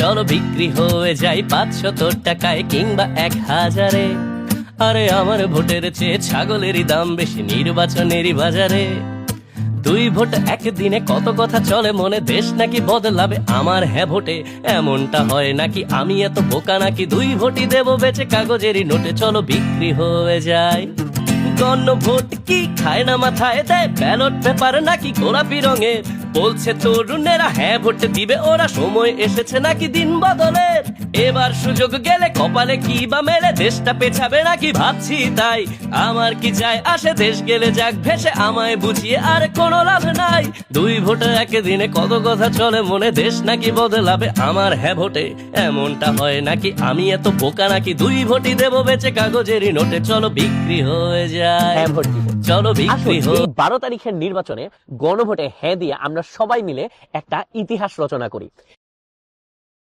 চলো বিক্রি হয়ে যাই 500 টাকায় কিংবা 1000-এ। আরে আমার ভোটের চেয়ে ছাগলেরই দাম বেশি নির্বাচনেরই বাজারে। 2 ভোট একদিনে কত কথা চলে মনে, দেশ নাকি বদলাবে আমার হ্যাঁ ভোটে। এমনটা হয় নাকি আমি এত বোকা নাকি, 2 ভোটই দেবো বেচে কাগজেরই নোটে। চলো বিক্রি হয়ে যায়। গণভোট কি খায় না মাথায় দেয়, ব্যালট পেপার নাকি গোলাপি রঙের। বলছে তরুণেরা হ্যাঁ ভোট দিবে ওরা, সময় এসেছে নাকি দিন বদলের। এবার সুযোগ গেলে কপালে কি বা মেলে, দেশটা পেছাবে নাকি ভাবছি তাই। আমার কি যায় আসে, দেশ গেলে যাক ভেসে, আমায় বুঝিয়ে আর কোনো লাভ নাই। 2 ভোটে একদিনে কত কথা চলে মনে, দেশ নাকি বদলাবে আমার হ্যাঁ ভোটে। এমনটা হয় নাকি আমি এত বোকা নাকি, 2 ভোটই দেবো বেচে কাগজেরই নোটে। চলো বিক্রি হয়ে যায়, হ্যাঁ ভোট দিব। চলো আসুন, বিক্রি এই হোক। 12 তারিখের নির্বাচনে গণভোটে হ্যাঁ দিয়ে আমরা সবাই মিলে একটা ইতিহাস রচনা করি।